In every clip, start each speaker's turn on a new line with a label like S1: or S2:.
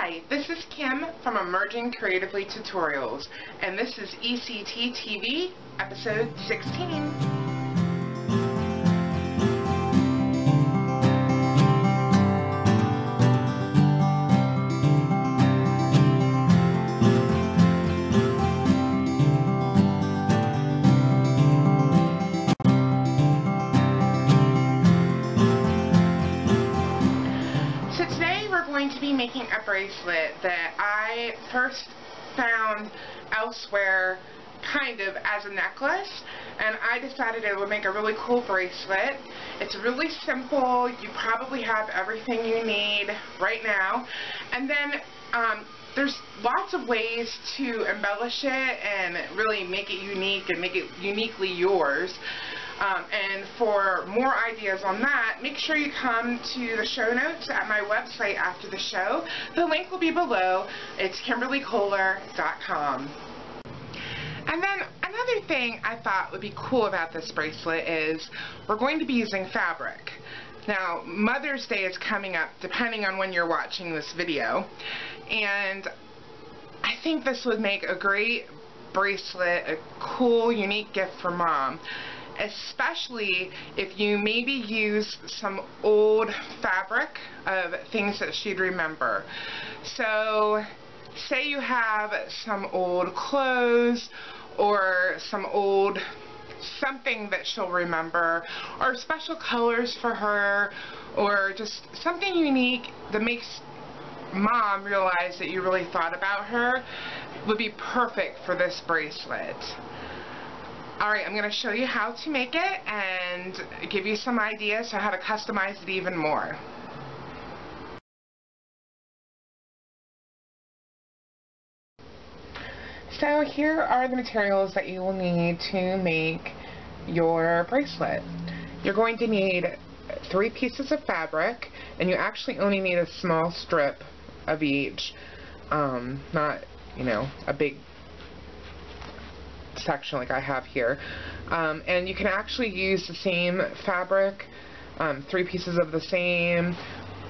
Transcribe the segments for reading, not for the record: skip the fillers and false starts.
S1: Hi, this is Kim from Emerging Creatively Tutorials, and this is ECT TV, episode 16. So today we're going to be making a bracelet that I first found elsewhere kind of as a necklace, and I decided it would make a really cool bracelet. It's really simple. You probably have everything you need right now, and then there's lots of ways to embellish it and really make it unique and make it uniquely yours. And for more ideas on that, make sure you come to the show notes at my website after the show. The link will be below. It's KimberlyKoehler.com. And then another thing I thought would be cool about this bracelet is we're going to be using fabric. Now, Mother's Day is coming up depending on when you're watching this video, and I think this would make a great bracelet, a cool, unique gift for Mom, especially if you maybe use some old fabric of things that she'd remember. So say you have some old clothes or some old something that she'll remember, or special colors for her, or just something unique that makes Mom realize that you really thought about her, would be perfect for this bracelet. Alright, I'm going to show you how to make it and give you some ideas on how to customize it even more. So here are the materials that you will need to make your bracelet. You're going to need 3 pieces of fabric, and you actually only need a small strip of each, not, you know, a big section like I have here. And you can actually use the same fabric, 3 pieces of the same,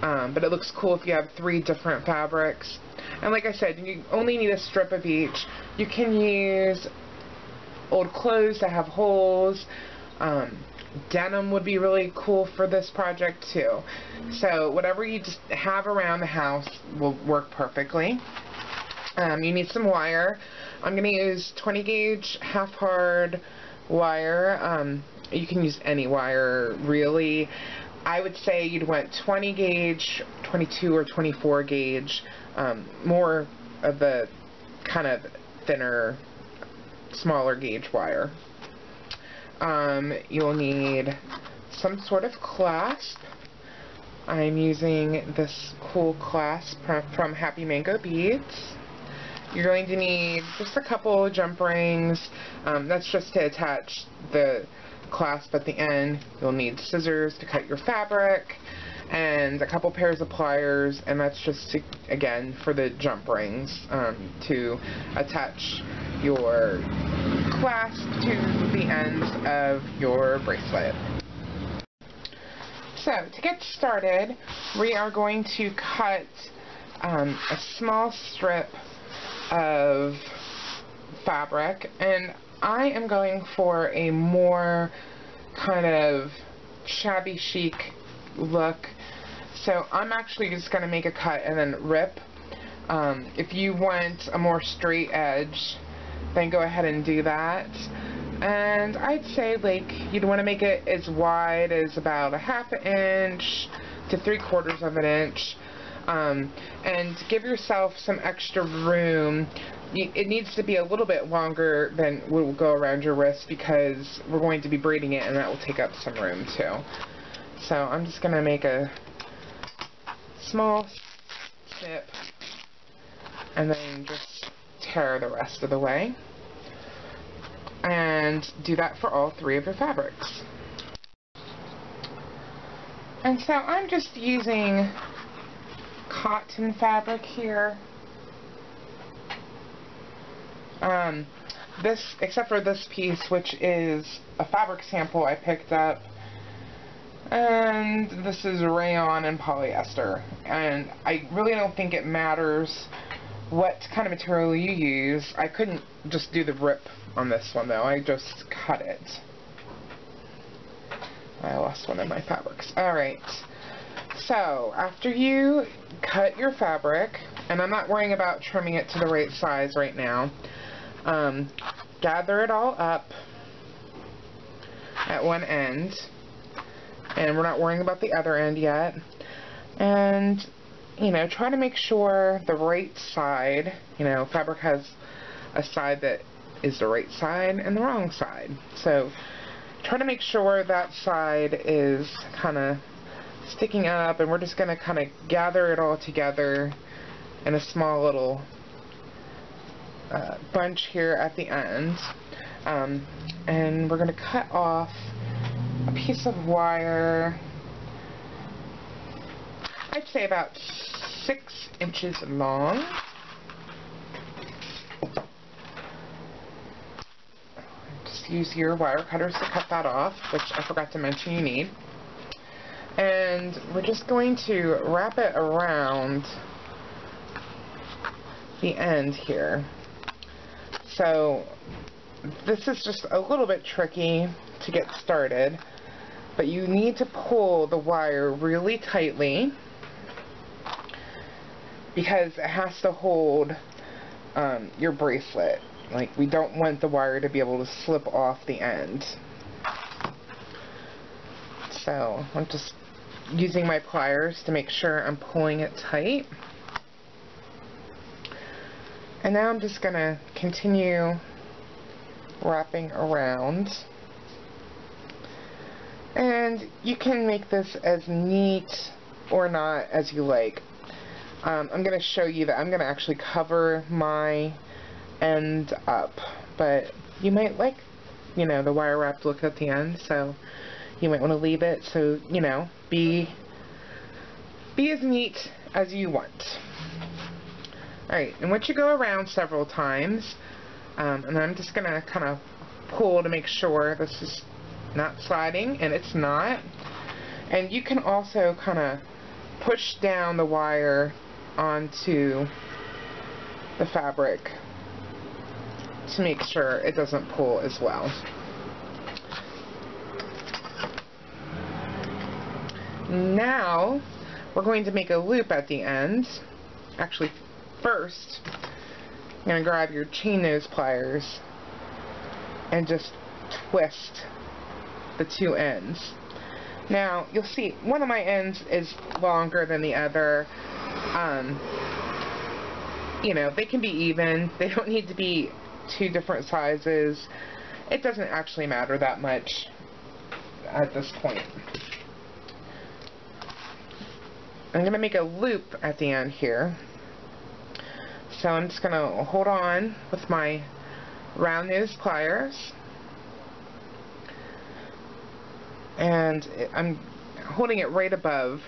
S1: but it looks cool if you have 3 different fabrics. And like I said, you only need a strip of each. You can use old clothes that have holes. Denim would be really cool for this project too. So whatever you just have around the house will work perfectly. You need some wire. I'm going to use 20 gauge half hard wire. You can use any wire really. I would say you'd want 20 gauge, 22 or 24 gauge, more of the kind of thinner, smaller gauge wire. You'll need some sort of clasp. I'm using this cool clasp from Happy Mango Beads. You're going to need just a couple jump rings. That's just to attach the clasp at the end. You'll need scissors to cut your fabric, and a couple pairs of pliers, and that's just to, again, for the jump rings, to attach your clasp to the ends of your bracelet. So to get started, we are going to cut a small strip of fabric, and I am going for a more kind of shabby chic look, so I'm actually just going to make a cut and then rip. If you want a more straight edge, then go ahead and do that. And I'd say like you'd want to make it as wide as about 1/2 inch to 3/4 of an inch, and give yourself some extra room. It needs to be a little bit longer than will go around your wrist because we're going to be braiding it, and that will take up some room too. So I'm just going to make a small snip and then just tear the rest of the way. And do that for all 3 of your fabrics. And so I'm just using cotton fabric here. Except for this piece, which is a fabric sample I picked up And this is rayon and polyester. And I really don't think it matters what kind of material you use. I couldn't just do the rip on this one though. I just cut it. I lost one of my fabrics. Alright. So, after you cut your fabric, and I'm not worrying about trimming it to the right size right now, gather it all up at one end, and we're not worrying about the other end yet, and, you know, try to make sure the right side, you know, fabric has a side that is the right side and the wrong side, so try to make sure that side is kind of sticking up, and we're just going to kind of gather it all together in a small little bunch here at the end, and we're going to cut off a piece of wire, I'd say about 6 inches long. Just use your wire cutters to cut that off, which I forgot to mention you need. And we're just going to wrap it around the end here. So this is just a little bit tricky to get started, but you need to pull the wire really tightly because it has to hold your bracelet. Like, we don't want the wire to be able to slip off the end. So I'm just using my pliers to make sure I'm pulling it tight. And now I'm just going to continue wrapping around. And you can make this as neat or not as you like. I'm going to show you that I'm going to actually cover my end up, but you might like, you know, the wire wrapped look at the end, so you might want to leave it, so, you know, be as neat as you want. Alright, and once you go around several times, and I'm just going to kind of pull to make sure this is not sliding, and it's not. And you can also kind of push down the wire onto the fabric to make sure it doesn't pull as well. Now we're going to make a loop at the end. Actually, first you're going to grab your chain nose pliers and just twist the two ends. Now you'll see one of my ends is longer than the other. You know, they can be even. They don't need to be two different sizes. It doesn't actually matter that much at this point. I'm going to make a loop at the end here. So I'm just going to hold on with my round nose pliers. And I'm holding it right above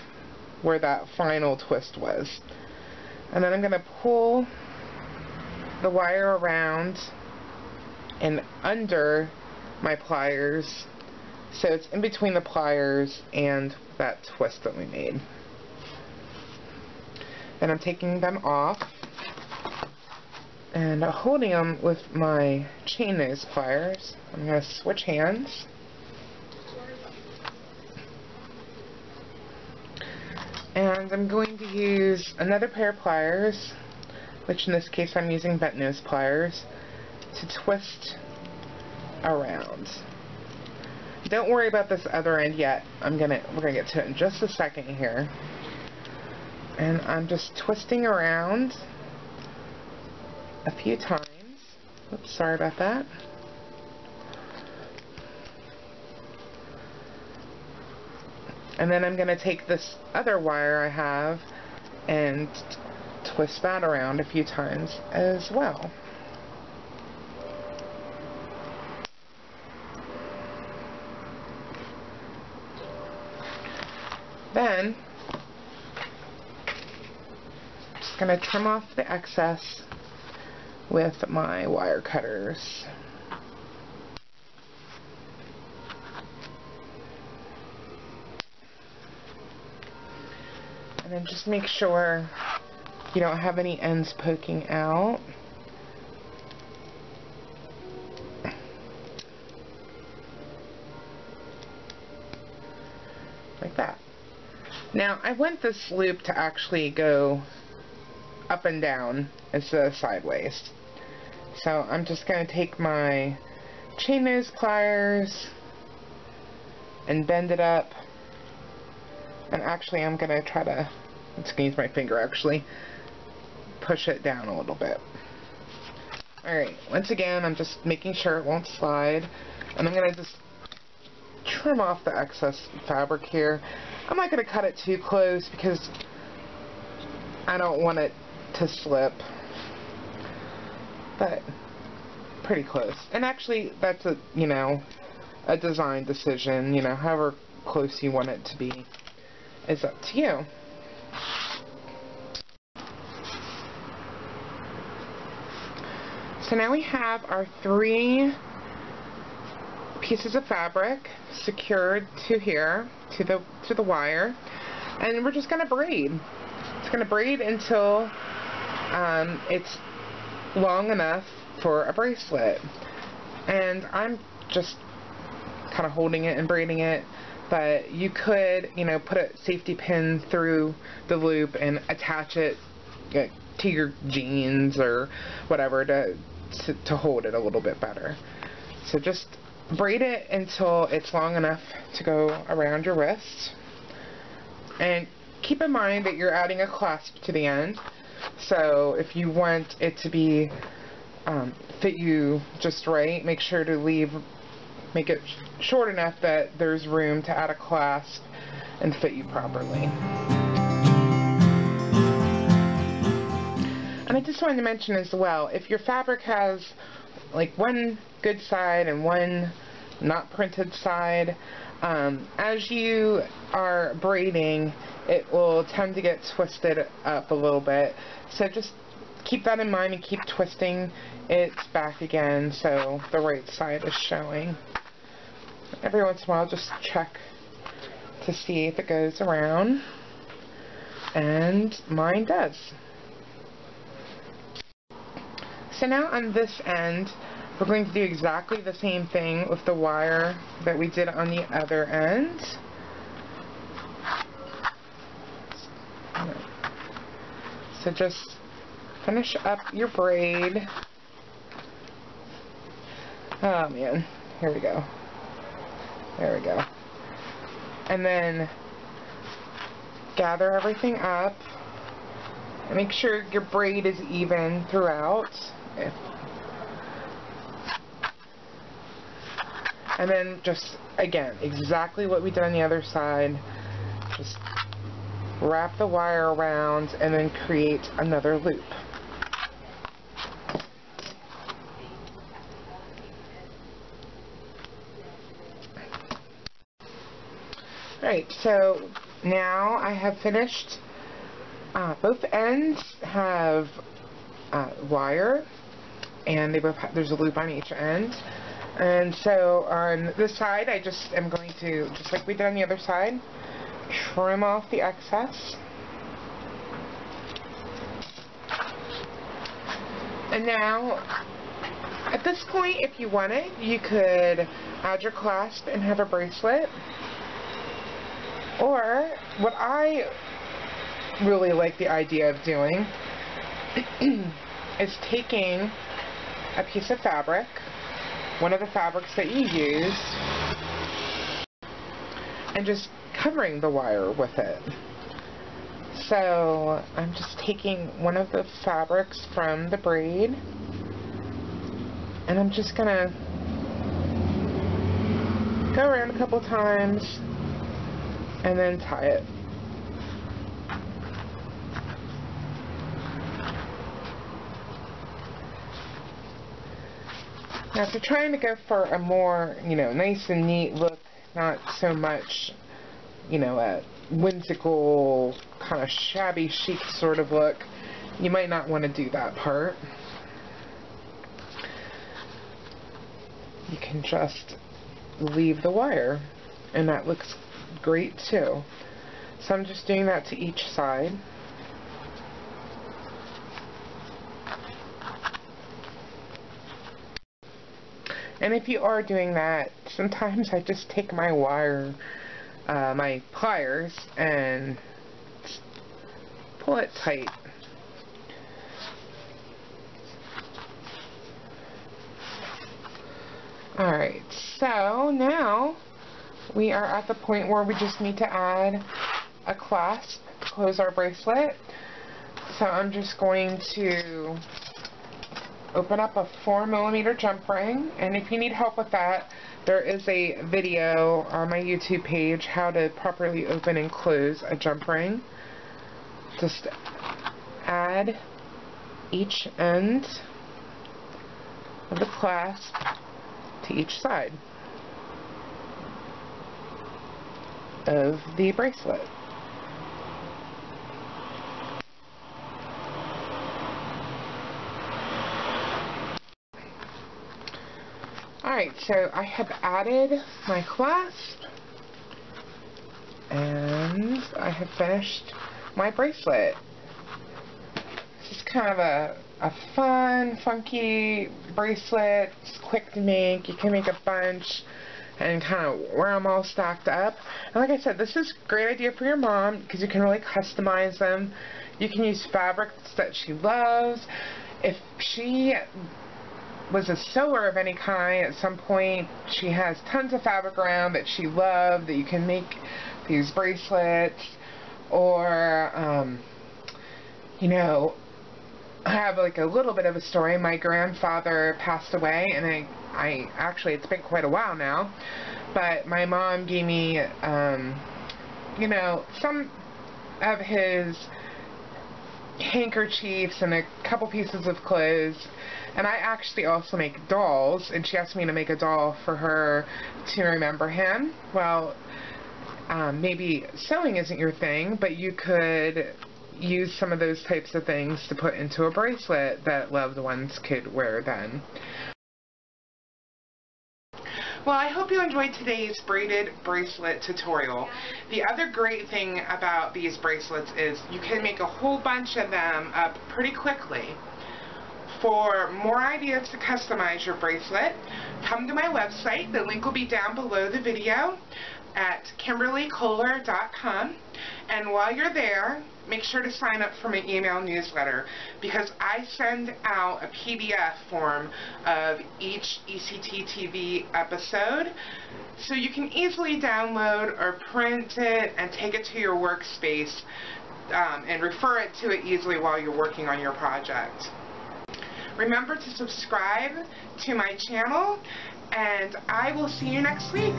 S1: where that final twist was. And then I'm going to pull the wire around and under my pliers, so it's in between the pliers and that twist that we made. And I'm taking them off and holding them with my chain nose pliers. I'm going to switch hands. And I'm going to use another pair of pliers, which in this case I'm using bent nose pliers, to twist around. Don't worry about this other end yet. We're gonna get to it in just a second here. And I'm just twisting around a few times. Oops, sorry about that. And then I'm going to take this other wire I have and twist that around a few times as well. Then, I'm just going to trim off the excess with my wire cutters. And then just make sure you don't have any ends poking out. Like that. Now, I want this loop to actually go up and down instead of sideways. So I'm just going to take my chain nose pliers and bend it up. And actually I'm going to try to, I'm just going to use my finger actually, push it down a little bit. Alright, once again I'm just making sure it won't slide. And I'm going to just trim off the excess fabric here. I'm not going to cut it too close because I don't want it to slip. But pretty close. And actually that's a, you know, a design decision, you know, however close you want it to be is up to you. So now we have our 3 pieces of fabric secured to here, to the wire, and we're just going to braid. It's going to braid until it's long enough for a bracelet. And I'm just kind of holding it and braiding it, but you could, you know, put a safety pin through the loop and attach it to your jeans or whatever to hold it a little bit better. So just braid it until it's long enough to go around your wrist, and keep in mind that you're adding a clasp to the end. So if you want it to be fit you just right, make sure to make it short enough that there's room to add a clasp and fit you properly. And I just wanted to mention as well, if your fabric has like one good side and one not printed side, as you are braiding, it will tend to get twisted up a little bit. So just keep that in mind and keep twisting it back again so the right side is showing. Every once in a while, just check to see if it goes around, and mine does. So now on this end, we're going to do exactly the same thing with the wire that we did on the other end. So just finish up your braid. Oh man, here we go. There we go. And then gather everything up and make sure your braid is even throughout. And then just, again, exactly what we did on the other side. Just wrap the wire around and then create another loop. Alright, so now I have finished. Both ends have wire, and they both there's a loop on each end. And so on this side, I just am going to, just like we did on the other side, trim off the excess. And now, at this point, if you wanted, you could add your clasp and have a bracelet. Or, what I really like the idea of doing is taking a piece of fabric, one of the fabrics that you used, and just covering the wire with it. So I'm just taking one of the fabrics from the braid, and I'm just gonna go around a couple times and then tie it. Now, if you're trying to go for a more, you know, nice and neat look, not so much, you know, a whimsical, kind of shabby chic sort of look, you might not want to do that part. You can just leave the wire, and that looks great too. So I'm just doing that to each side. And if you are doing that, sometimes I just take my wire, my pliers, and pull it tight. Alright, so now we are at the point where we just need to add a clasp to close our bracelet. So I'm just going to open up a 4mm jump ring, and if you need help with that, there is a video on my YouTube page how to properly open and close a jump ring. Just add each end of the clasp to each side of the bracelet. Alright, so I have added my clasp and I have finished my bracelet. This is kind of a fun, funky bracelet. It's quick to make. You can make a bunch and kind of wear them all stacked up. And like I said, this is a great idea for your mom because you can really customize them. You can use fabrics that she loves. If she was a sewer of any kind at some point, she has tons of fabric around that she loved that you can make these bracelets. Or you know, I have like a little bit of a story. My grandfather passed away, and I actually, it's been quite a while now, but my mom gave me you know, some of his handkerchiefs and a couple pieces of clothes. And I actually also make dolls, and she asked me to make a doll for her to remember him. Well, maybe sewing isn't your thing, but you could use some of those types of things to put into a bracelet that loved ones could wear then. Well, I hope you enjoyed today's braided bracelet tutorial. The other great thing about these bracelets is you can make a whole bunch of them up pretty quickly. For more ideas to customize your bracelet, come to my website. The link will be down below the video at KimberlyKoehler.com. And while you're there, make sure to sign up for my email newsletter, because I send out a PDF form of each ECT TV episode, so you can easily download or print it and take it to your workspace and refer it to it easily while you're working on your project. Remember to subscribe to my channel, and I will see you next week.